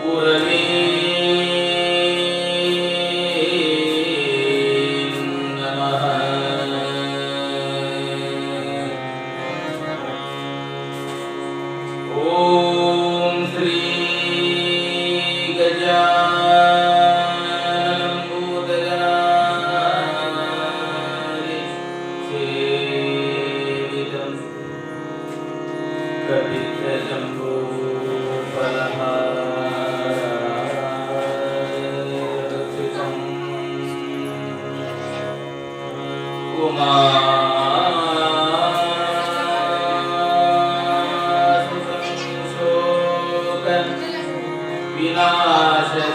ಗುರವೇ ನಮಃ. ಓಂ ಶ್ರೀ ಗಜಾನನ ಭೂತಗಣಾಧಿಪತಯೇ ಸೇವಿತಂ ಕಪಿತಜಂಬೋ ಫಲಹಾರರಕ್ಷಿತಂ ಉಮಾಸುತಂ ಶೋಕ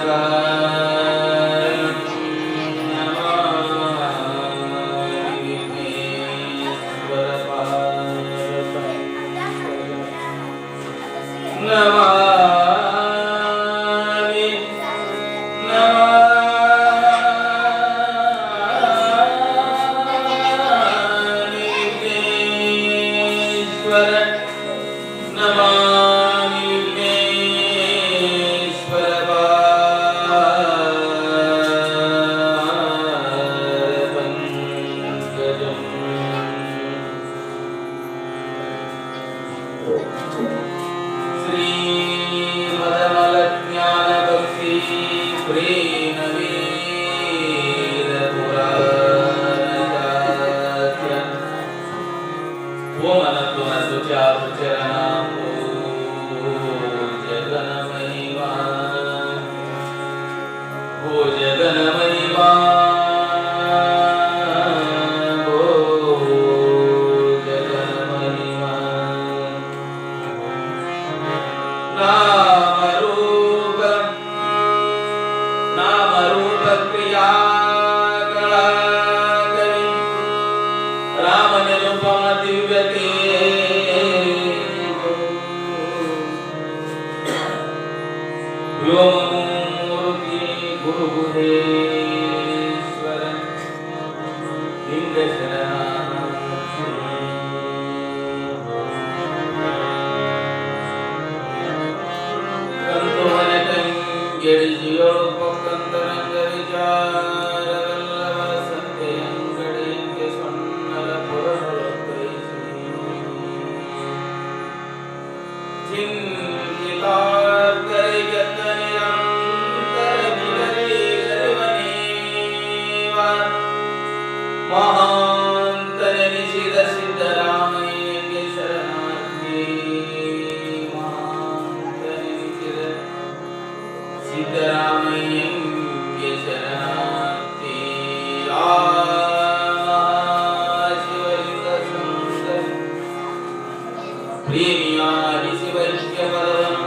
ವಿನಾಶಕಾರಣಂ ನಮಾಮಿ ವಿಘ್ನೇಶ್ವರ ಪಾರ್ವತಂ ನಮಾಮಿ ನಮಾಮಿ ವಿಘ್ನೇಶ್ವರ ನಮಾಮಿ ವಿಘ್ನೇಶ್ವರ ಪಾದಪಂಕಜಂ. ಶ್ರೀ ಮದಮಲಜ್ಞಾನ ಭಕ್ತಿ ಪ್ರೇಮ ವೇದ ಪುರಾಣ ಓಮನತು ನತು ಚಾರು ಚರಣಾಮೋ ಜಗನ ಮಹಿಮಾ ಓ ಜಗನ ಮಹಿಮಾ ಓ ಜಗನ ಮಹಿಮಾ. ನಾಮರೂಪ ನಾಮರೂಪ ಕ್ರಿಯಾಕಲಾಕರಿ ರಾಮನಿರುಪಮ ದಿವ್ಯತೆ ವ್ಯೋಮಮೂರ್ತಿ ಗುರುಗುಹೇಶ್ವರ ಲಿಂಗ ಗೆಳಿಜಿಯೋಳು ಪಕ್ಕಂತರಂಗ ವಿಚಾರವೆಲ್ಲವ ಸಂತೆಯಂಗಡಿಯಂಗೆ ಸೊನ್ನಲ ಪುರೊಳಗ್ರಹಿಸಿ ಚಿಂತಿತಾರ್ಗರಿಗೆತ್ತ ನಿರಂತರ ನಿಗರಿಗರಿವನೇವ ಮಹಾಂತನೆನಿಸಿದ ಸಿದ್ದರಾಮಯ್ಯಗೆ ಶರಣಾರ್ಥಿ. ಮಹಾಂತನೆನಿಸಿದ ಸಿದ್ದರಾಮಯ್ಯಂಗೆ ಶರಣಾರ್ಥಿ. ಆ ಮಹಾಶಿವಲಿಂಗ ಸುಂದರ ಪ್ರೇಮಿಯಾಗಿಸಿ ವೈಶ್ಯಪದವನ್ನು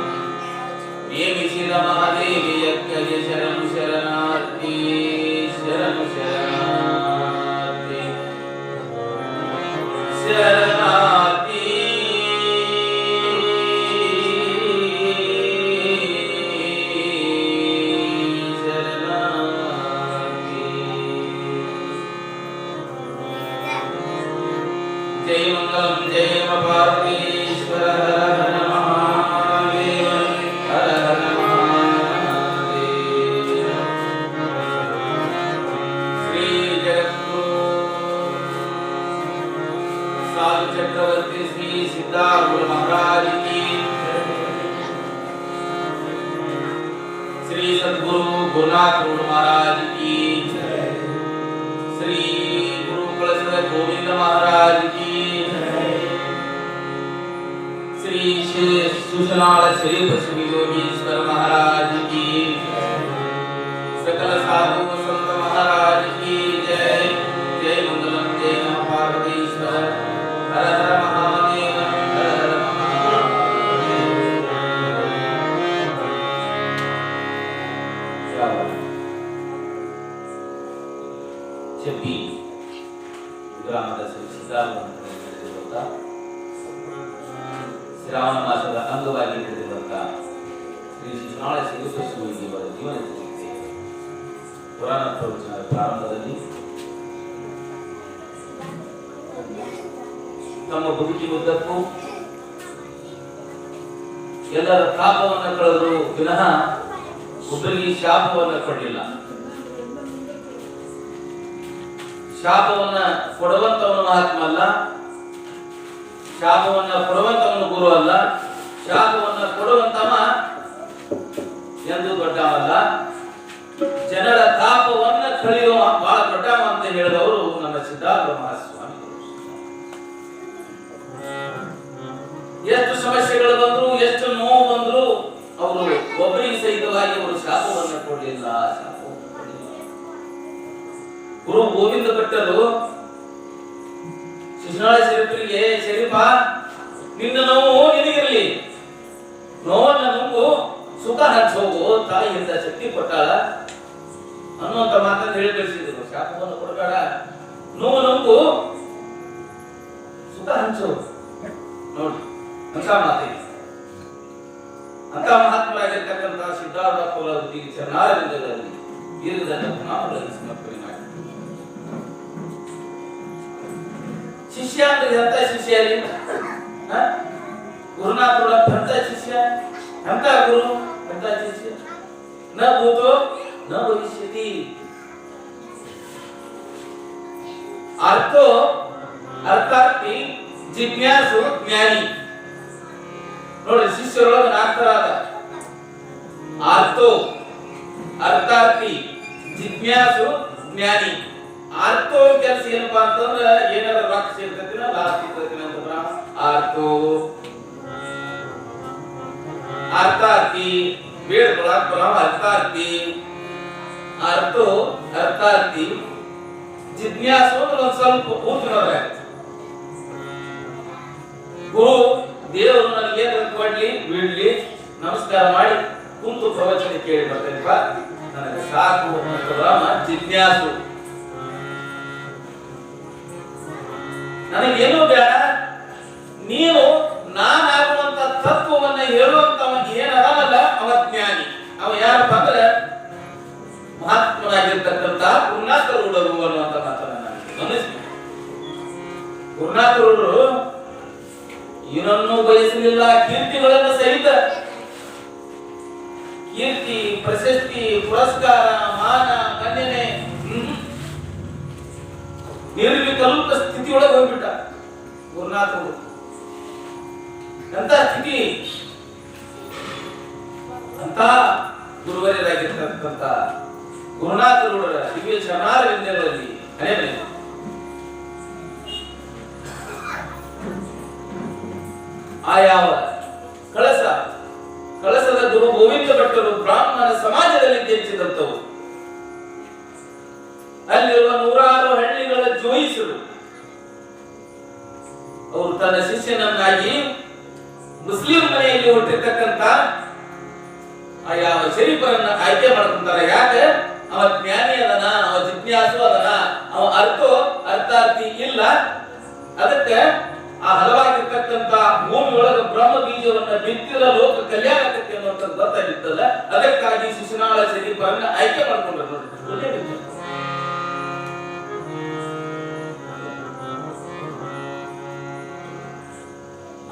ನೇಮಿಸಿದ ಮಹಾದೇವಿಯಕ್ಕಗೆ ಶರಣು ಶರಣಾರ್ಥಿ. ಶರಣು ಶರಣಾರ್ಥಿ ಶರಣಾರ್ಥಿ. जय मंगलम जय पार्वतीश्वर हर हर महादेव हर हर महादेव. श्री जगद्गुरु साधु चक्रवर्ती श्री सिद्धार्थ महाराज की, श्री सद्गुरु गुरुनाथ महाराज की, श्री गुरु कुलस्वर गोविंद महाराज की, श्री सुशलाल श्री श्री योगीश्वर महाराज की, सकल साधु संत महाराज की जय. जय मंगलम जय पार्वतीश्वर हर हर महादेव हर हर महादेव. ಗ್ರಾಮದ ಸಿದ್ಧಾರ್ಥ ಶ್ರಾವಣ ಮಾಸದ ಅಂಗವಾಗಿ ನಡೆದಿರುವಂತಹ ಶ್ರೀ ಶಿಶುನಾಳ ಶಿವಸ್ವಾಮಿಯವರ ಜೀವನ ಚರಿತ್ರೆ ಪುರಾಣ ಪ್ರವಚನದ ಪ್ರಾರಂಭದಲ್ಲಿ ತಮ್ಮ ಬದುಕಿನುದ್ದಕ್ಕೂ ಎಲ್ಲರ ತಾಪವನ್ನು ಕಳೆದರೂ ವಿನಃ ಒಬ್ಬರಿಗೆ ಶಾಪವನ್ನು ಕೊಡಲಿಲ್ಲ. ಶಾಪವನ್ನ ಕೊಡುವಂತವನು ಮಹಾತ್ಮ ಅಲ್ಲ, ಶಾಪವನ್ನ ಕೊಡುವಂತವನು ಗುರು ಅಲ್ಲ, ಶಾಪವನ್ನ ಕೊಡುವಂತವ ಎಂದು ದೊಡ್ಡವಲ್ಲ. ಜನರ ತಾಪವನ್ನ ಕಳೆಯುವ ಬಹಳ ದೊಡ್ಡವ ಅಂತ ಹೇಳಿದವರು ನಮ್ಮ ಸಿದ್ಧಾರ್ಥ ಮಹಾಸ್ವಾಮಿ. ಎಷ್ಟು ಸಮಸ್ಯೆಗಳು ಬಂದ್ರು, ಎಷ್ಟು ನೋವು ಬಂದ್ರು, ಅವರು ಒಬ್ಬರಿಗೆ ಸಹಿತವಾಗಿ ಅವರು ಶಾಪವನ್ನು ಕೊಡಲಿಲ್ಲ. ಗುರು ಗೋವಿಂದ ಭಟ್ಟರು ಶಿಶುನಾಳ ಶರೀಫರಿಗೆ, ಶರೀಫ ನಿನ್ನ ನೋವು ನಿನಗಿರಲಿ, ನೋವನ್ನ ನುಂಗು, ಸುಖ ಹಂಚೋಗು, ತಾಯಿಯಿಂದ ಶಕ್ತಿ ಕೊಟ್ಟಾಳ ಅನ್ನುವಂತ ಮಾತನ್ನು ಹೇಳಿ ಕಳಿಸಿದ್ರು. ಶಾಪವನ್ನು ಕೊಡಬೇಡ, ನೋವು ನುಂಗು, ಸುಖ ಹಂಚು. ನೋಡಿ ಅಂತ ಮಾತಿದೆ. ಅಂತ ಮಹಾತ್ಮರಾಗಿರ್ತಕ್ಕಂಥ ಸಿದ್ಧಾರ್ಥ ಕೋಲವೃತ್ತಿ ಚರಣಾರವಿಂದದಲ್ಲಿ ದೀರ್ಘದ ನಾಮಗಳನ್ನು ಸಮರ್ಪಣೆ ಮಾಡಿ. ಶಿಷ್ಯ ಅಂದ್ರೆ ಎಂತ ಶಿಷ್ಯ ರೀ? ಗುರುನಾಥರು ಎಂತ ಶಿಷ್ಯ, ಎಂತ ಗುರು, ಎಂತ ಶಿಷ್ಯ? ನ ಭೂತೋ ನ ಭವಿಷ್ಯತಿ. ಅರ್ಥೋ ಅರ್ಥಾರ್ಥಿ ಜಿಜ್ಞಾಸು ಜ್ಞಾನಿ. ನೋಡಿ ಶಿಷ್ಯರೊಳಗೆ ನಾಲ್ಕರಾದ ಆರ್ಥೋ ಅರ್ಥಾರ್ಥಿ ಜಿಜ್ಞಾಸು ಜ್ಞಾನಿ. ಆರ್ಥೋ ಕೆಲಸ ಏನಪ್ಪಾ ಅಂತಂದ್ರ ಏನಾರ ರೊಕ್ಕ ಸಿಗ್ತೈತಿನ ಲಾಭ ಸಿಗ್ತೈತಿನ ಅಂತಂದ್ರ ಆರ್ಥೋ. ಅರ್ಥಾರ್ಥಿ ಬೇಡ್ಕೊಳಕ್ ಬರಾವ ಅರ್ಥಾರ್ಥಿ. ಆರ್ಥೋ ಅರ್ಥಾರ್ಥಿ ಜಿಜ್ಞಾಸು ಅಂದ್ರೆ ಒಂದ್ ಸ್ವಲ್ಪ ಊರ್ತಿನವ್ರೆ. ಗುರು ದೇವರು ನನಗೆ ಕೊಡ್ಲಿ ಬಿಡ್ಲಿ, ನಮಸ್ಕಾರ ಮಾಡಿ ಕುಂತು ಪ್ರವಚನ ಕೇಳಿ ಬರ್ತೇನಪ್ಪ, ನನಗೆ ಸಾಕು ಅಂತ ಜಿಜ್ಞಾಸು. ನನಗೇನು ಬೇಡ, ನೀನು ನಾನಾಗುವಂತ ತತ್ವವನ್ನ ಹೇಳುವಂತವ ಏನದಲ್ಲ ಅವ ಜ್ಞಾನಿ. ಅವ ಯಾರಪ್ಪ ಅಂದ್ರೆ ಮಹಾತ್ಮನಾಗಿರ್ತಕ್ಕಂಥ ಗುರುನಾಥರೂಢರು ಅನ್ನುವಂತ ಮಾತನ್ನ ನಾನು ಗಮನಿಸ್ತೀನಿ. ಗುರುನಾಥರೂಢರು ಏನನ್ನೂ ಬಯಸಲಿಲ್ಲ, ಕೀರ್ತಿಗಳನ್ನು ಸಹಿತ, ಕೀರ್ತಿ ಪ್ರಶಸ್ತಿ ಪುರಸ್ಕಾರ ಮಾನ ಮನ್ಯನೆ ನಿರ್ವಿಕಲ್ಪ ಸ್ಥಿತಿಯೊಳಗೆ ಹೋಗ್ಬಿಟ್ಟ ಗುರುನಾಥರು. ಅಂತ ಸ್ಥಿತಿ, ಅಂತ ಗುರುವರ್ಯರಾಗಿರ್ತಕ್ಕಂಥ ಗುರುನಾಥರು ದಿವ್ಯ ಚರಣಾರವಿಂದಗಳಲ್ಲಿ ಹಣೆ ಆಯಾವ ಕಳಸದ ಗುರು ಗೋವಿಂದ ಭಟ್ಟರು ಬ್ರಾಹ್ಮಣ ಸಮಾಜದಲ್ಲಿ ಜನಿಸಿದಂತವು. ಅಲ್ಲಿರುವ 106 ಹಳ್ಳಿಗಳ ಜೋಯಿಸರು ಅವರು ತನ್ನ ಶಿಷ್ಯನನ್ನಾಗಿ ಮುಸ್ಲಿಂ ಮನೆಯಲ್ಲಿ ಹುಟ್ಟಿರ್ತಕ್ಕಂಥ ಆಯಾವ ಶರೀಫರನ್ನ ಆಯ್ಕೆ ಮಾಡ್ಕೊಂತಾರೆ. ಯಾಕೆ? ಅವ ಜ್ಞಾನಿ ಅದನ, ಅವ ಜಿಜ್ಞಾಸು ಅದನ, ಅವ ಅರ್ಥಾರ್ಥಿ ಇಲ್ಲ. ಅದಕ್ಕೆ ಆ ಹಲವಾಗಿರ್ತಕ್ಕಂಥ ಭೂಮಿ ಒಳಗೆ ಬ್ರಹ್ಮ ಬೀಜವನ್ನ ಬಿತ್ತಿದ ಲೋಕ ಕಲ್ಯಾಣಕ್ಕೆ ಅನ್ನುವಂಥದ್ದು ಗೊತ್ತಾಗಿರ್ತದ. ಅದಕ್ಕಾಗಿ ಶಿಶುನಾಳ ಶರೀಫರನ್ನ ಆಯ್ಕೆ ಮಾಡ್ಕೊಂಡ್ರು.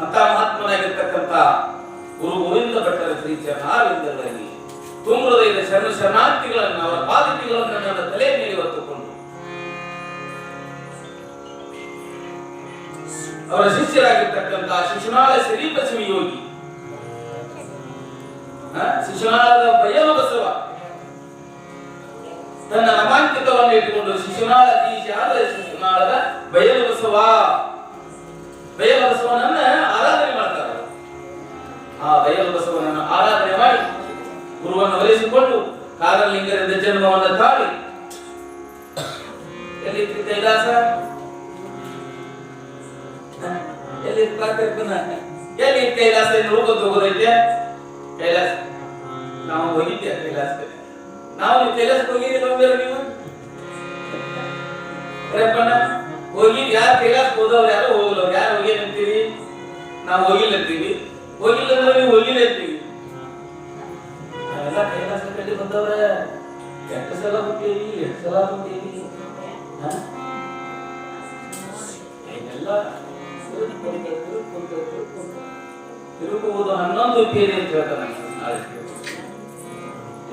ಅಂತ ಮಹಾತ್ಮನಾಗಿರ್ತಕ್ಕಂಥ ಗುರು ಗೋವಿಂದ ಭಟ್ಟರ ಶ್ರೀ ಚರಣಾರವಿಂದಗಳಲ್ಲಿ ತುಂಬೃದಯದ ಶರಣಾರ್ಥಿಗಳನ್ನು, ಅವರ ಪಾದತಿಗಳನ್ನು ನನ್ನ ತಲೆ ಮೇಲೆ ಹೊತ್ತುಕೊಂಡು ಅವರ ಶಿಷ್ಯರಾಗಿರ್ತಕ್ಕಂಥ ಶಿಶುನಾಳ ಶರೀಫ ಶಿವಯೋಗಿ, ಶಿಶುನಾಳದ ಬಯಲು ಬಸವ ತನ್ನ ನಾಮಾಂಕಿತವನ್ನು ಇಟ್ಟುಕೊಂಡು ಶಿಶುನಾಳದ ಬಯಲು ಬಸವನನ್ನ ಆರಾಧನೆ ಮಾಡ್ತಾರೆ. ಆ ಬಯಲು ಬಸವನನ್ನು ಆರಾಧನೆ ಮಾಡಿ ಗುರುವನ್ನು ವಹಿಸಿಕೊಂಡು ಕಾರಲಿಂಗರಿಂದ ಜನ್ಮವನ್ನು ತಾಳಿ ಎಲ್ಲಿ ಕೈಲಾಸ, ಎಲ್ಲಿ ಎಲ್ಲಿ ಕೈಲಾಸ ನೋಡ್ಕೊಂಡು ಹೋಗೋದೈತೆ. ಕೈಲಾಸ ನಾವು ಹೋಗಿದ್ದೆ, ಕೈಲಾಸಕ್ಕೆ ನಾವು ಕೈಲಾಸಕ್ಕೆ ಹೋಗಿದ್ದೀವಿ. ನೀವು ಹೋಗಿ ಯಾರು ಕೈಲಾಸಕ್ಕೆ ಹೋದವ್ರು ಯಾರು ಹೋಗಲವ್ರು, ಯಾರು ಹೋಗಿ ಅಂತೀವಿ? ನಾವು ಹೋಗಿಲ್ಲ ಅಂತೀವಿ. ಹೋಗಿಲ್ಲ ಅಂದ್ರೆ ನೀವು ಹೋಗಿಲ್ಲ ಅಂತೀವಿ. ನಾವೆಲ್ಲ ಕೈಲಾಸ ಕಡೆ ಬಂದವ್ರ ಎಷ್ಟು ಸಲ ಹೋಗ್ತೀವಿ, ಎಷ್ಟು ಸಲ ಹೋಗ್ತೀವಿ. ಎಲ್ಲ ತಿರುಗುವುದು 11 ಪೇರಿ ಅಂತ ಹೇಳ್ತಾರೆ.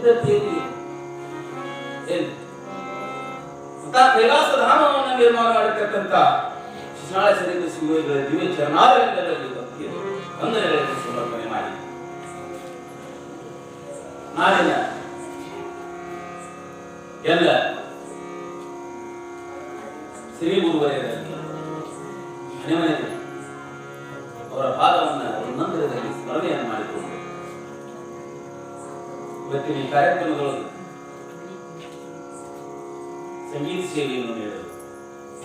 ಸಿದ್ಧತೆಯಲ್ಲಿ ಏನು ಕೈಲಾಸ ಧಾಮವನ್ನು ನಿರ್ಮಾಣ ಮಾಡಿರ್ತಕ್ಕಂಥ ಶಿಶಾಳ ಶರೀರ ಶಿವಗಳ ದಿವ್ಯ ಚರಣಾರವಿಂದಗಳಲ್ಲಿ ವಂದನೆಗಳನ್ನು ಸಮರ್ಪಣೆ ಮಾಡಿ ನಾಡಿನ ಎಲ್ಲ ಶ್ರೀ ಗುರುವರೆಯರಲ್ಲಿ ಮನೆ ಮನೆಗೆ ಅವರ ಪಾದವನ್ನು ಮಂದಿರದಲ್ಲಿ ಸ್ಮರಣೆಯನ್ನು ಮಾಡಿಕೊಂಡು ಇವತ್ತಿನ ಈ ಕಾರ್ಯಕ್ರಮಗಳು ಸಂಗೀತ ಸೇವೆಯನ್ನು ನೀಡಲು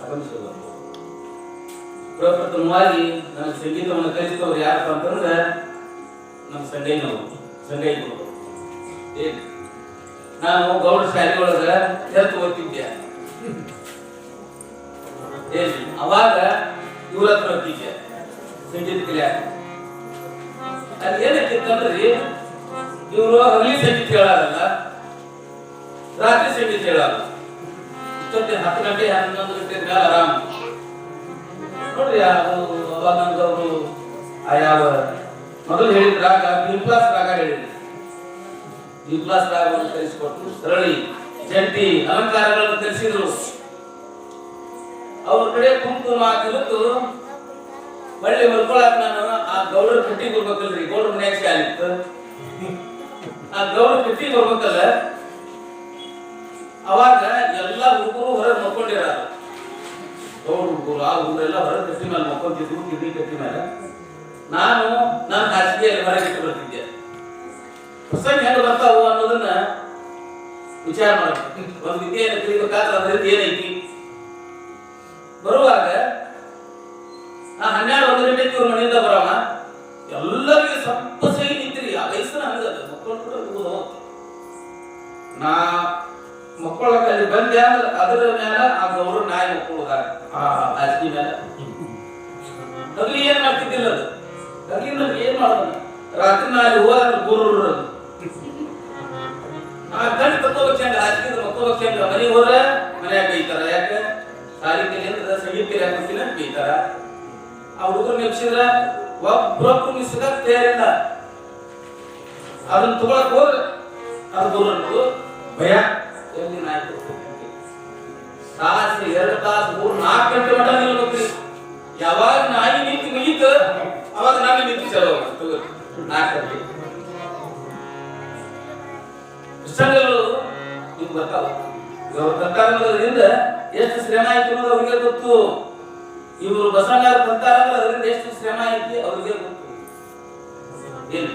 ಆಗಮಿಸಿರುವಂತ ಪ್ರಪ್ರಥಮವಾಗಿ ನನ್ನ ಸಂಗೀತವನ್ನು ಕಲಿಸಿದವರು ಯಾರಪ್ಪ ಅಂತಂದ್ರೆ ನಮ್ಮ ಸಂಗೈನವರು ನಾನು ಗೌಡ ಶಾಲೆಯೊಳಗ ಹೆಲ್ತ್ ಓದ್ತಿದ್ದೆ ಅವಾಗ ಇವ್ರ ಹತ್ರ ಹೋಗ್ತಿದ್ದೆ ಸಂಗೀತ ಕಲಿಯಾಕ ಅಲ್ಲಿ ಏನಕ್ಕಿತ್ತಂದ್ರಿ ಇವರು ಹಗಲಿ ಸಂಗೀತ ಹೇಳಲ್ಲ ರಾತ್ರಿ ಸಂಗೀತ ಹೇಳಲ್ಲ ಇಷ್ಟೊತ್ತಿನ 10 ಗಂಟೆ 11 ಗಂಟೆ ಮೇಲೆ ಆರಾಮ್ ನೋಡ್ರಿ ಅವಾಗ ನಮ್ಗೆ ಅವರು ಯಾವ ಮೊದಲು ಹೇಳಿದ ರಾಗ ಬಿಪ್ಲಾಸ್ ರಾಗ ಹೇಳಿದ್ರು ಬಿಪ್ಲಾಸ್ ರಾಗವನ್ನು ಕಲಿಸಿಕೊಟ್ಟು ಸರಳಿ ಜಂಟಿ ಅಲಂಕಾರಗಳನ್ನು ಕಲಿಸಿದ್ರು ಅವ್ರ ಕಡೆ ಕುಂಕುಮ ಕಲಿತು ಒಳ್ಳೆ ಮಲ್ಕೊಳಕ್ ನಾನು ಆ ಗೌಡ್ರ ಕಟ್ಟಿಗೆ ಬರ್ಬೇಕಲ್ರಿ ಗೌಡ್ರ ಮನ್ಯಾಗ ಶಾಲಿತ್ತು ಆ ಗೌಡ್ರ ಕಟ್ಟಿಗೆ ಬರ್ಬೇಕಲ್ಲ ಅವಾಗ ಎಲ್ಲಾ ಹುಡುಗರು ಹೊರಗೆ ಮಕ್ಕೊಂಡಿರ ಗೌಡ್ರ ಹುಡುಗರು ಆ ಹುಡುಗರೆಲ್ಲ ಹೊರಗೆ ಕಟ್ಟಿ ಮೇಲೆ ಮಕ್ಕೊಂತಿದ್ರು ಕಿಡ್ನಿ ಕಟ್ಟಿ ಮೇಲೆ ನಾನು ನನ್ನ ಹಾಸಿಗೆಯಲ್ಲಿ ಹೊರಗಿಟ್ಟು ಬರ್ತಿದ್ದೆ ಪ್ರಸಂಗ ಹೆಂಗ ಬರ್ತಾವು ಅನ್ನೋದನ್ನ ವಿಚಾರ ಮಾಡ್ಬೇಕು ಒಂದು ವಿದ್ಯೆಯನ್ನು ಕಲಿಬೇಕಾದ್ರೆ ಅದರಿಂದ ಏನೈತಿ ಬರುವಾಗ ನಾ 12-1 ಗಂಟೆಗೆ ಇವ್ರ ಮನೆಯಿಂದ ಬರೋಣ ಎಲ್ಲರಿಗೆ ಸ್ವಲ್ಪ ಸಹಿ ನಿಂತಿರಿ ಆ ವಯಸ್ಸಿನ ಹಂಗದ ಮಕ್ಕಳು ನಾ ಮಕ್ಕಳಲ್ಲಿ ಬಂದೆ ಅಂದ್ರೆ ಅದರ ಮೇಲೆ ಆ ಗೌರವ ನಾಯಿ ಮಕ್ಕಳು ಆ ಹಾಸಿಗೆ ಮೇಲೆ ಹಗಲಿ ಏನ್ ಮಾಡ್ತಿದ್ದಿಲ್ಲ ಅದು ಹಗಲಿನ ಏನ್ ಮಾಡೋದು ರಾತ್ರಿ ನಾಳೆ ಹೋದ್ರೆ ಗುರು ಆ ಗಂಟು ತಕ್ಕೋಬೇಕಂಗ ಹಾಸಿಗೆ ಮಕ್ಕೋಬೇಕಂಗ ಮನೆಗೆ ಹೋದ್ರೆ ಮನ್ಯಾಗ ಬೈತಾರ ಯಾಕೆ ಸಾಲಿ ಕಲಿಯಂದ್ರ ಸಂಗೀತ ಕಲಿಯಾಕಂತಿಲ್ಲ ಬೈತಾರ ಆ ಹುಡುಗರು ನೆಪ್ಸಿದ್ರ ಒಬ್ಬೊಬ್ರು ಮಿಸ್ಗ ತಯಾರಿಲ್ಲ ಅದನ್ನ ತಗೊಳಕ್ ಹೋದ್ರೆ ಅದು ಗುರು ಭಯ ಎಲ್ಲಿ ನಾಯಿ ತಾಸು 2 ತಾಸು 3-4 ಗಂಟೆ ಮಟ್ಟ ನಿಲ್ಬೇಕ್ರಿ ಯಾವಾಗ ನಾಯಿ ನಿಂತು ಮುಗೀತ ಅವಾಗ ನಾವೇ ನಿಂತು ಚಲೋ 4 ಗಂಟೆ ಪ್ರಸಂಗಗಳು ನಿಮ್ಗೆ ಬರ್ತಾವ ಇವ್ರ ತಂತಾರದಿಂದ ಎಷ್ಟು ಶ್ರಮ ಆಯ್ತು ಅನ್ನೋದು ಅವ್ರಿಗೆ ಗೊತ್ತು ಇವರು ಬಸವಣ್ಣವ್ರ ತಂತಾರ ಅಂದ್ರೆ ಅದರಿಂದ ಎಷ್ಟು ಶ್ರಮ ಐತಿ ಅವ್ರಿಗೆ ಗೊತ್ತು ಏನು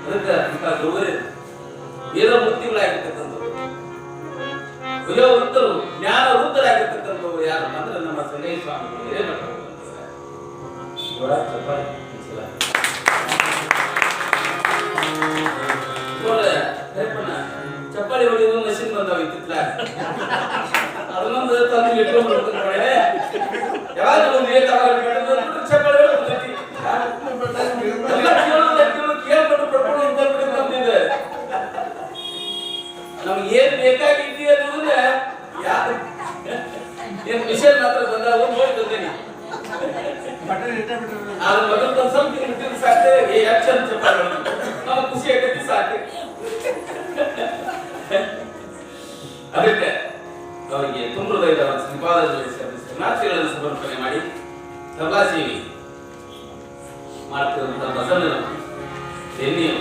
ಅದಕ್ಕೆ ಇಂಥ ಗುರುವರೇ ವೇದ ಮೂರ್ತಿಗಳಾಗಿರ್ತಕ್ಕಂಥವ್ರು ವಯೋ ವೃತ್ತರು ಜ್ಞಾನ ವೃತ್ತರಾಗಿರ್ತಕ್ಕಂಥವ್ರು ಯಾರು ಅಂದ್ರೆ ನಮ್ಮ ಸಂಗಯ್ಯ ಸ್ವಾಮಿಗಳು ಹಿರೇಮಠ ಚಪ್ಪಾಳಿ ಹೊಡಿಯೋದು ಮಷಿನ್ ಬಂದಾವ ಇತ್ತಿತ್ತ ಅದನ್ನೊಂದು ತಂದು ಇಟ್ಕೊಂಡ್ಬಿಡ್ತಾರೆ ಯಾವಾಗ ಒಂದು ಚಪ್ಪಾಳಿ ಕೇಳ್ಕೊಂಡು ಪಡ್ಕೊಂಡು ಬಂದ್ಬಿಟ್ಟಿದೆ ನಮ್ಗೆ ಏನ್ ಬೇಕಾಗಿದ್ದಿ ಅನ್ನೋದ್ರೆ ಏನ್ ಮಿಷನ್ ಮಾತ್ರ ಬಂದಾವ ನೋಡಿ ಬಂದೇನಿ ಅದು ಮೊದಲು ಒಂದು ಸ್ವಲ್ಪ ಇಟ್ಟಿದ್ದು ಸಾಕು ಆಕ್ಷನ್ ಚಪ್ಪಾಳಿ ನಾವು ಖುಷಿ ಆಗತ್ತಿ ಸಾಕು ಅದಕ್ಕೆ ಅವರಿಗೆ ತುಂಬ ಹೃದಯದ ಶ್ರೀಪಾದಗಳನ್ನು ಸಮರ್ಪಣೆ ಮಾಡಿ ತಬಲಾ ಸೇವೆ ಮಾಡ್ತಿರುವಂತಹ ಬಸವಣ್ಣನ ಬೆನ್ನಿಯು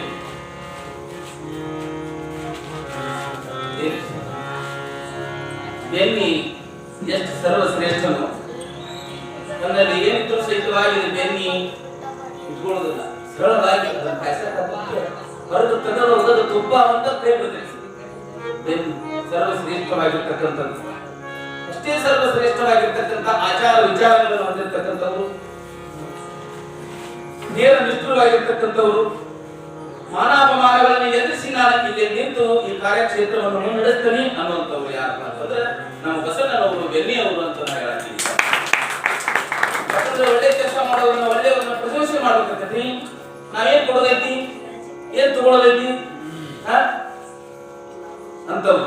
ಬೆನ್ನಿ ಎಷ್ಟು ಸರ್ವಶ್ರೇಷ್ಠನು ನನ್ನಲ್ಲಿ ಏನಿದ್ರು ಸಹಿತವಾಗಿ ಬೆನ್ನಿ ಇಟ್ಕೊಳ್ಳೋದಿಲ್ಲ ಸರಳವಾಗಿ ಅದನ್ನು ಕಾಯಿಸಕ್ಕೆ ಹೊರದು ತೆಗೆದು ಹೋಗೋದು ತುಪ್ಪ ಅಂತ ಕೈ ಬಿಡ್ತೇನೆ ಬೆನ್ನು ಸರ್ವಶ್ರೇಷ್ಠವಾಗಿರ್ತಕ್ಕಂಥದ್ದು ಅಷ್ಟೇ ಸರ್ವಶ್ರೇಷ್ಠವಾಗಿರ್ತಕ್ಕಂಥ ಆಚಾರ ವಿಚಾರಗಳನ್ನು ಹೊಂದಿರತಕ್ಕಂಥವ್ರು ನೇರ ನಿಷ್ಠುರವಾಗಿರ್ತಕ್ಕಂಥವ್ರು ಮಾನಾಪಮಾನಗಳನ್ನು ಎದುರಿಸಿ ನಾನು ಇಲ್ಲಿ ನಿಂತು ಈ ಕಾರ್ಯಕ್ಷೇತ್ರವನ್ನು ಮುನ್ನಡೆಸ್ತೀನಿ ಅನ್ನುವಂಥವ್ರು ಯಾರಪ್ಪ ಅಂತಂದ್ರೆ ನಮ್ಮ ಬಸವಣ್ಣನವರು ಬೆನ್ನಿಯವರು ಅಂತ ನಾನು ಹೇಳ್ತೀನಿ ಒಳ್ಳೆ ಕೆಲಸ ಮಾಡೋದನ್ನ ಒಳ್ಳೆಯವ್ರನ್ನ ಪ್ರಶಂಸೆ ಮಾಡ್ಬೇಕಂತೈತಿ ನಾವೇನ್ ಕೊಡೋದೈತಿ ಏನ್ ತಗೊಳ್ಳೋದೈತಿ ಅಂತವ್ರು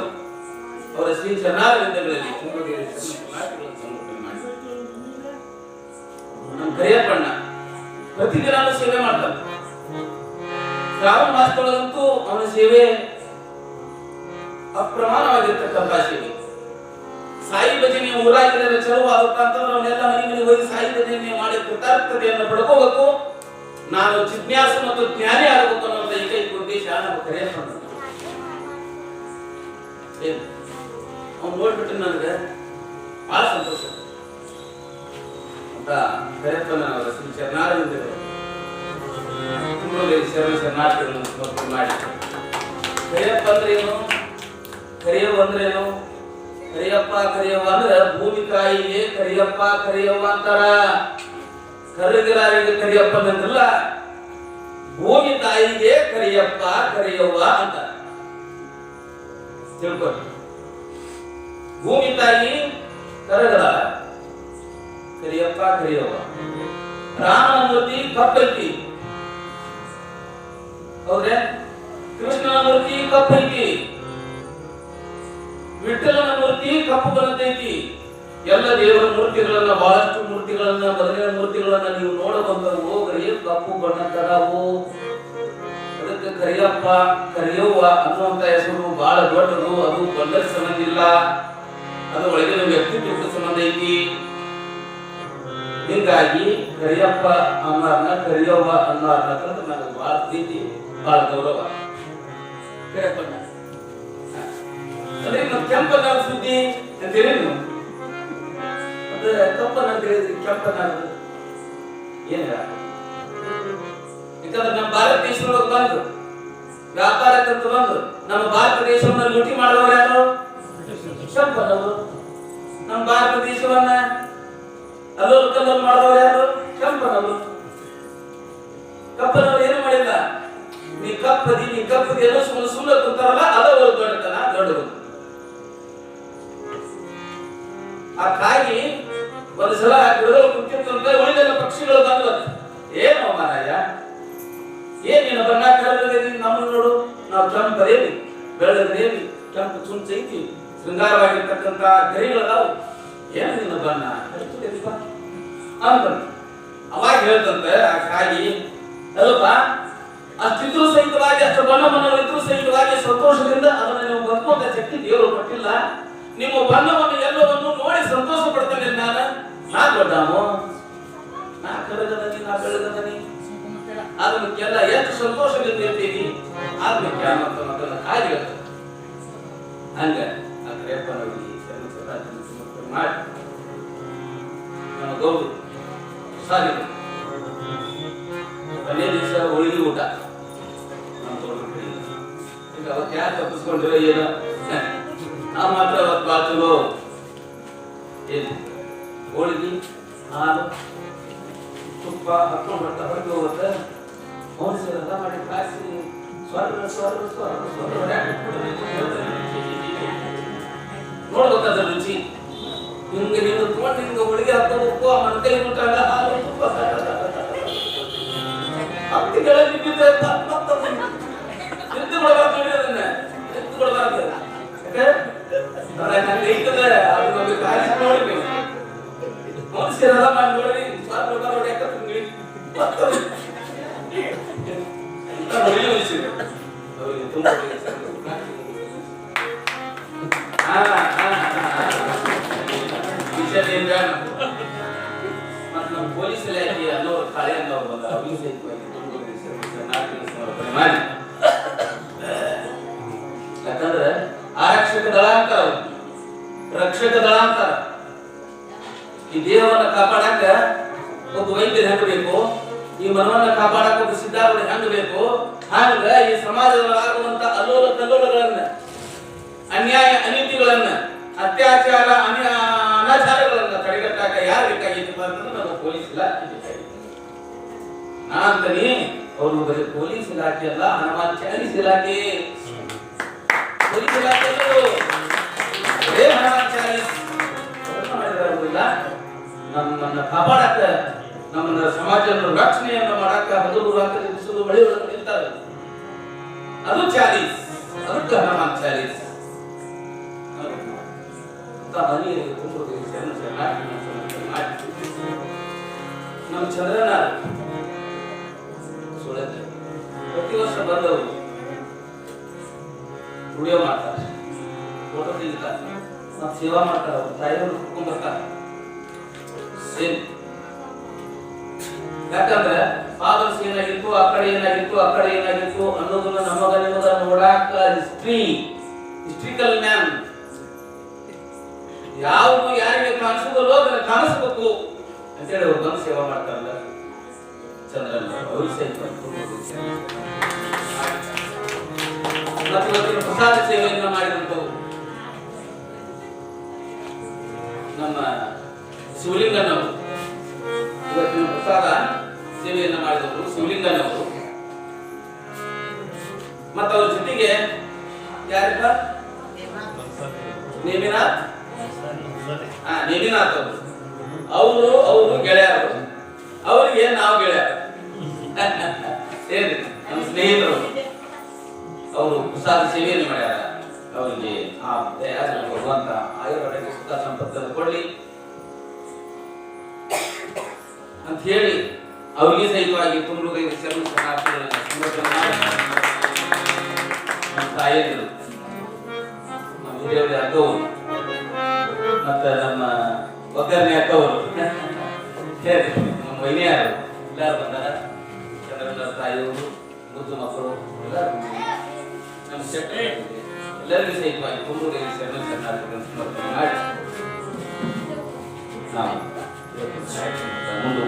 ಅವರ ಶ್ರೀ ಚರಣಾರವಿಂದಗಳಲ್ಲಿ ನಮ್ಮ ಕರಿಯಪ್ಪಣ್ಣ ಪ್ರತಿದಿನ ಸೇವೆ ಮಾಡ್ತಾರೆ ಶ್ರಾವಣ ಮಾಸದೊಳಗಂತೂ ಅವನ ಸೇವೆ ಅಪ್ರಮಾಣವಾಗಿರ್ತಕ್ಕಂಥ ಸೇವೆ. ಸಾಯಿ ಭಜನೆ ಊರಾಗಿದ್ರೆ ಚಲೋ ಆಗುತ್ತಾ ಅಂತಂದ್ರೆ ಅವನ್ನೆಲ್ಲ ಮನೆ ಹೋಗಿ ಸಾಯಿ ಭಜನೆ ಮಾಡಿ ಕೃತಾರ್ಥತೆಯನ್ನು ಪಡ್ಕೋಬೇಕು. ನಾನು ಜಿಜ್ಞಾಸು ಮತ್ತು ಜ್ಞಾನಿ ಆಗಬೇಕು ಅನ್ನೋದು ಏಕೈಕ ಉದ್ದೇಶ ನಮ್ಮ ಕರೆಯಪ್ಪ. ಅವ್ನು ನೋಡ್ಬಿಟ್ಟು ನನಗೆ ಬಹಳ ಸಂತೋಷ ಅಂತ ಕರೆಯಪ್ಪನ ಶ್ರೀ ಶರಣಾರವಿಂದ ಶರಣಾರ್ಥಿಗಳನ್ನು ಸಮರ್ಪಣೆ ಮಾಡಿ. ಕರಿಯಪ್ಪ ಅಂದ್ರೇನು, ಕರಿಯವ್ವ ಅಂದ್ರೇನು? ಕರಿಯಪ್ಪ ಕರಿಯವ್ವ ಅಂದ್ರೆ ಭೂಮಿ ತಾಯಿಗೆ ಕರಿಯಪ್ಪ ಕರಿಯವ್ವ ಅಂತಾರ. ಕರಗಿರಾರಿಗೆ ಕರಿಯಪ್ಪ ಅಂತಿಲ್ಲ, ಭೂಮಿ ತಾಯಿಗೆ ಕರಿಯಪ್ಪ ಕರಿಯವ್ವ ಅಂತ ತಿಳ್ಕೊಳ್ಳಿ. ಭೂಮಿ ತಾಯಿ ಕರಗರ ಕರಿಯಪ್ಪ ಕರಿಯವ್ವ. ರಾಮನ ಮೂರ್ತಿ ಕಪ್ಪೈತಿ, ಹೌದ್ರೆ? ಕೃಷ್ಣನ ಮೂರ್ತಿ ಕಪ್ಪೈತಿ, ವಿಠಲನ ಮೂರ್ತಿ ಕಪ್ಪು ಬರುತ್ತೈತಿ. ಎಲ್ಲ ದೇವರ ಮೂರ್ತಿಗಳನ್ನ, ಬಹಳಷ್ಟು ಮೂರ್ತಿಗಳನ್ನ, ಬದಲಿನ ಮೂರ್ತಿಗಳನ್ನ ನೀವು ನೋಡಬಹುದು, ಹೋಗ್ರಿ ಕಪ್ಪು ಬಣ್ಣದವು. ಅದಕ್ಕೆ ಕರಿಯಪ್ಪ ಕರಿಯವ್ವ ಅನ್ನುವಂತ ಹೆಸರು ಬಹಳ ದೊಡ್ಡದು. ಅದು ಬಣ್ಣದ ಸಂಬಂಧ ಇಲ್ಲ, ಅದು ಒಳಗಿನ ವ್ಯಕ್ತಿತ್ವಕ್ಕೆ ಸಂಬಂಧ ಐತಿ. ಹಿಂಗಾಗಿ ಕರಿಯಪ್ಪ ಅನ್ನೋರ್ನ ಕರಿಯವ್ವ ಅನ್ನೋರ್ನ ನನಗೆ ಬಹಳ ಪ್ರೀತಿ, ಬಹಳ ಗೌರವ. ಕರಿಯಪ್ಪಣ್ಣ ಅದೇ ಕೆಂಪನ ಸುದ್ದಿ ಅಂತೇಳಿ ನೀವು ಅದು ಕಪ್ಪನ ಅಂತ ಹೇಳಿದ್ರಿ. ಕೆಂಪನ ಏನ? ಯಾಕಂದ್ರೆ ನಮ್ಮ ಭಾರತ ದೇಶದೊಳಗೆ ಬಂದು ವ್ಯಾಪಾರಕ್ಕಂತ ಬಂದು ನಮ್ಮ ಭಾರತ ದೇಶವನ್ನ ಲೂಟಿ ಮಾಡುವವರು ಯಾರು? ಕೆಂಪನವರು. ನಮ್ಮ ಭಾರತ ದೇಶವನ್ನ ಅಲ್ಲೋಲ್ ಕಲ್ಲೋಲ್ ಮಾಡುವವರು ಯಾರು? ಕೆಂಪನವರು. ಕಪ್ಪನವರು ಏನು ಮಾಡಿಲ್ಲ, ನೀ ಕಪ್ಪದಿ ಏನೋ ಸುಳ್ಳು ಕುಂತಾರಲ್ಲ, ಅದವರು ದೊಡ್ಡತನ ದೊಡ್ಡದು. ಆ ಕಾಗಿ ಒಂದು ಸಲ ಗಿಡಗಳು ಕುಂತಿರ್ತಂತ ಉಳಿದೆಲ್ಲ ಪಕ್ಷಿಗಳು ಬಂದ್ವ. ಏನೋ ಮಾರಾಯ, ಏನೇನು ಬಣ್ಣ ಕರೆದಿ ನಮ್ಮನ್ನು ನೋಡು, ನಾವು ಕೆಂಪದೇವಿ ಬೆಳೆದೇವಿ, ಕೆಂಪು ಚುಂಚ ಐತಿ, ಶೃಂಗಾರವಾಗಿರ್ತಕ್ಕಂಥ ಗರಿಗಳದಾವು, ಏನು ನಿನ್ನ ಬಣ್ಣ ಅಂತ ಅವಾಗ ಹೇಳ್ತಂತೆ ಆ ಕಾಗಿ. ಅಲ್ಪ ಅಷ್ಟಿದ್ರು ಸಹಿತವಾಗಿ, ಅಷ್ಟು ಬಣ್ಣವನ್ನು ಇದ್ರು ಸಹಿತವಾಗಿ ಸಂತೋಷದಿಂದ ಅದನ್ನು ನೀವು ಬದುಕುವಂತ ಶಕ್ತಿ ದೇವರು ಕೊಟ್ಟಿಲ್ಲ. ನಿಮ್ಮ ಬಣ್ಣವನ್ನು ಎಲ್ಲವನ್ನು ನೋಡಿ ಸಂತೋಷ ಪಡ್ತೇನೆ ನಾನು. ನಾ ದೊಡ್ಡನು, ನಾ ಕರಗದನಿ, ನಾ ಬೆಳೆದನಿ, ಅದಕ್ಕೆಲ್ಲ ಎಷ್ಟು ಸಂತೋಷದಿಂದ ಇರ್ತೀವಿ ಅದಕ್ಕೆ ಅನ್ನೋ ಮಕ್ಕಳನ್ನ ಕಾಗಿ ಹೇಳ್ತಾರೆ. ಹಂಗ ಆ ಕರೆಯಪ್ಪನವರಿಗೆ ಮಾಡಿ ನಮ್ಮ ಗೌರಿ ಸಾಗಿದೆ. ಕೊನೆಯ ದಿವಸ ಹೋಳಿಗೆ ಊಟ ಈಗ ಅವತ್ತು ಯಾರು ತಪ್ಪಿಸ್ಕೊಂಡ್ರೆ ಏನೋ, ನಾವು ಮಾತ್ರ ಅವತ್ತು ಬಾಚಲು ಏನು ಹೋಳಿಗೆ ಹಾಲು ತುಪ್ಪ ಹತ್ಕೊಂಡು ಬರ್ತಾ ಹೊರಗೆ ಹೋಗುತ್ತೆ. ಮೌನಿಸೆಲ್ಲ ಮಾಡಿ ಕಾಸಿ ನೋಡ್ಬೇಕಾದ ರುಚಿ. ಹಿಂಗೆ ನೀವು ತಗೊಂಡು ಹಿಂಗೆ ಹೋಳಿಗೆ ಹಾಕೋಬೇಕು, ಆ ಮನಕೈ ಬಿಟ್ಟಾಗ ಹಾಲು ತುಪ್ಪ ಹತ್ತಿಗಳ ನಿಂತಿದ್ದೆ ಎತ್ತುಕೊಳ್ಬಾರ್ದು, ಅದನ್ನ ಎತ್ತುಕೊಳ್ಬಾರ್ದು. ನಂಗೆ ಐತದ ಅದನ್ನೊಂದು ಕಾಯಿಸಿ ನೋಡಿ ನೀವು ಮನುಷ್ಯರೆಲ್ಲ ಮಾಡಿ ನೋಡಿ ನೋಡಿ ಯಾಕಂದ್ರೆ ತುಂಬಾ ವಿಷಯ ಮತ್ತು ನಮ್ಮ ಪೊಲೀಸ್ ಇಲಾಖೆ ಅನ್ನೋರು ಕಾಳೆ ಅನ್ನೋರು ಬಂದ ಮಾಡಿ. ಯಾಕಂದ್ರೆ ಆರಕ್ಷಕ ದಳ ಅಂತಾರ, ರಕ್ಷಕ ದಳ ಅಂತಾರ. ಈ ದೇಹವನ್ನ ಕಾಪಾಡಾಕ ಒಬ್ಬ ವೈದ್ಯರು ಹೆಂಗ ಬೇಕು, ಈ ಮನವನ್ನ ಕಾಪಾಡಾಕ ಒಬ್ಬ ಸಿದ್ಧಾರೂಢ ಹೆಂಗ ಬೇಕು, ಹಂಗ ಈ ಸಮಾಜದೊಳಗಾಗುವಂತ ಅಲ್ಲೋಲ ಕಲ್ಲೋಲಗಳನ್ನ, ಅನ್ಯಾಯ ಅನೀತಿಗಳನ್ನ, ಅತ್ಯಾಚಾರ ಅನಾಚಾರಗಳನ್ನ ತಡೆಗಟ್ಟಾಕ ಯಾರು ಬೇಕಾಗಿತ್ತು ಅಂತಂದ್ರೆ ನಾವು ಪೊಲೀಸ್ ಇಲಾಖೆ ಬೇಕಾಗಿತ್ತು. ನಾ ಅಂತೀನಿ ಅವರು ಬರೀ ಪೊಲೀಸ್ ಇಲಾಖೆ ಅಲ್ಲ, ಹನುಮಾನ್ ಚಾಲೀಸ್ ಇಲಾಖೆ. ಪೊಲೀಸ್ ಇಲಾಖೆ ಹನುಮಾನ್ ಚಾಲೀಸ್ ನಮ್ಮನ್ನ ಕಾಪಾಡಕ, ನಮ್ಮನ್ನ ಸಮಾಜದ ರಕ್ಷಣೆಯನ್ನು ಮಾಡಾಕ ಹಗಲು ರಾತ್ರಿ ದಿವಸದ ಬಳಿ ಒಳಗೆ ನಿಲ್ತಾರೆ. ಅದು ಚಾಲೀಸ್, ಅದಕ್ಕೆ ಹನುಮಾನ್ ಚಾಲೀಸ್. ನಮ್ಮ ಚಂದ್ರನ ಪ್ರತಿ ವರ್ಷ ಬಂದವರು ವಿಡಿಯೋ ಮಾಡ್ತಾರೆ. ತೆಗಿತಾರೆ ಮತ್ತೆ ಸೇವಾ ಮಾಡ್ತಾರ ತಾಯಿಯವರು ಕರ್ಕೊಂಡ್ ಬರ್ತಾರೆ ಸೇಮ್. ಯಾಕಂದ್ರೆ ಫಾದರ್ಸ್ ಏನಾಗಿತ್ತು ಆ ಕಡೆ ಏನಾಗಿತ್ತು ಅನ್ನೋದನ್ನ ನಮಗ ನಿಮಗ ನೋಡಾಕ ಹಿಸ್ಟ್ರಿಕಲ್ ಮ್ಯಾನ್ ಯಾವುದು ಯಾರಿಗೆ ಕಾಣಿಸೋದಲ್ಲೋ ಅದನ್ನ ಕಾಣಿಸ್ಬೇಕು ಅಂತೇಳಿ ಅವ್ರು ಬಂದು ಸೇವಾ ಮಾಡ್ತಾರಲ್ಲ ಚಂದ್ರನ ಅವ್ರಿಗೆ ಸಹಿತ ಮತ್ತು ಇವತ್ತಿನ ಪ್ರಸಾದ ಸೇವೆಯನ್ನ ಮಾಡಿದಂಥವು ನಮ್ಮ ಶಿವಲಿಂಗನವರು. ಇವತ್ತಿನ ಪ್ರಸಾದ ಸೇವೆಯನ್ನ ಮಾಡಿದವರು ಶಿವಲಿಂಗನವರು. ಮತ್ತು ಅವ್ರ ಜೊತೆಗೆ ಯಾರಿಗ ನೇಮಿನಾಥ್ ಅವರು ಗೆಳೆಯರು. ಅವರಿಗೆ ನಾವು ಗೆಳೆಯರು ಏನ್ರಿ ನಮ್ಮ ಸ್ನೇಹಿತರು. ಅವರು ಪ್ರಸಾದ ಸೇವೆಯನ್ನು ಮಾಡ್ಯಾರ. ಅವರಿಗೆ ಆ ಭಗವಂತ ಆಯುರ್ವೇದಕ್ಕೆ ಸುಖ ಸಂಪತ್ತನ್ನು ಕೊಡ್ಲಿ ಅಂತ ಹೇಳಿ ಅವರಿಗೆ ಸಹಿತವಾಗಿ ತುಂಬ್ರುಗೈ ಶರಣ ನಮ್ಮ ತಾಯಿಯರು, ನಮ್ಮ ಹಿರಿಯರ ಅಕ್ಕವರು ಮತ್ತೆ ನಮ್ಮ ಒಗ್ಗರಣೆ ಅಕ್ಕವರು ಹೇಳಿ ನಮ್ಮ ವೈನಿಯರು ಎಲ್ಲರೂ ಬಂದಾರ. ಚಂದ್ರನ ತಾಯಿಯವರು, ಮುದ್ದು ಮಕ್ಕಳು ಎಲ್ಲರೂ ನಮ್ಮ ಶೆಟ್ಟಿ ಎಲ್ಲರಿಗೂ ಸಹಿತವಾಗಿ ತುಂಬ್ರುಗೈ ಶರಣ ಸಮರ್ಪಣೆ ಮಾಡಿ ನಾವು ಮುಂದೆ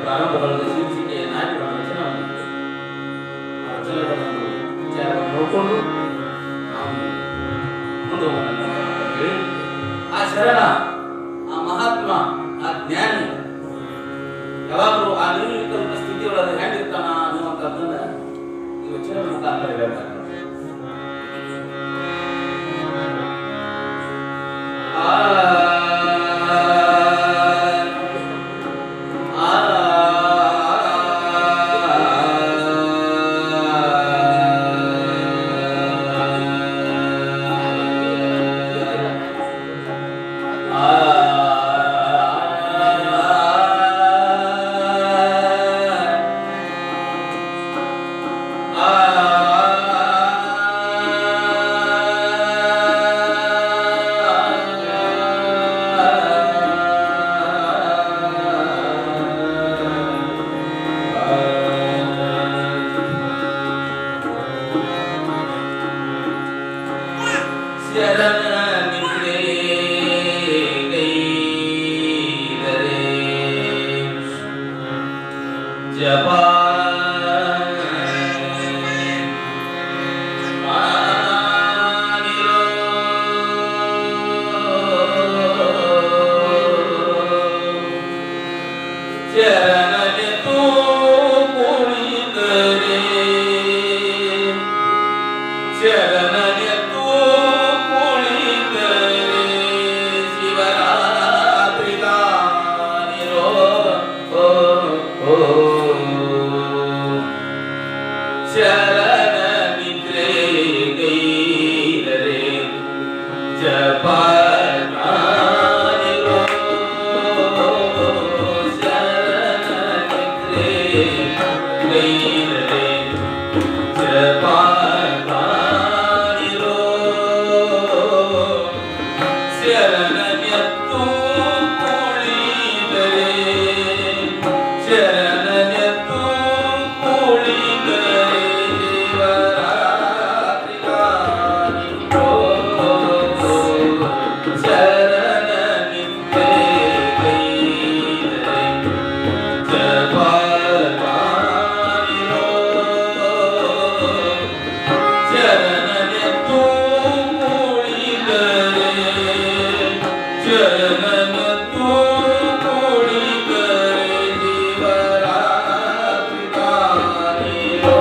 ಪ್ರಾರಂಭಗಳಲ್ಲಿ ಶೀರ್ಷಿಕೆಯ ನಾಟ್ಯಗಳ ರಚನೆ ನೋಡಿಕೊಂಡು ನಾವು ಮುಂದೆ ಹೇಳಿ ಆ ಶರಣ, ಆ ಮಹಾತ್ಮ, ಆ ಜ್ಞಾನಿ ಯಾವಾಗಲೂ ಆ ನಿರ್ಮಿತ ಸ್ಥಿತಿಯೊಳಗೆ ಹೆಂಗಿರ್ತಾನ ಅನ್ನುವಂಥದ್ದನ್ನ ಈ ವಚನದ ಮುಖಾಂತರ ಹೇಳ್ತಾರೆ. ಶರಣನೆ ತೂ ಕುಳಿತರೆ ಶರಣನೆಂದು ಕುಳಿತರೆ ಶರಣನೆಂದು ಕುಳಿತರೆ ಜೀವರಾತ್ರಿ ಕಾಣಿರೋ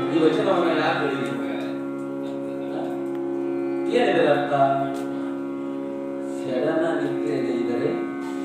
ಈ ವಚನವನ್ನು ಯಾಕೆ ಹೇಳಿದ್ದೀನಿ? ಏನಿದೆ ಅರ್ಥ?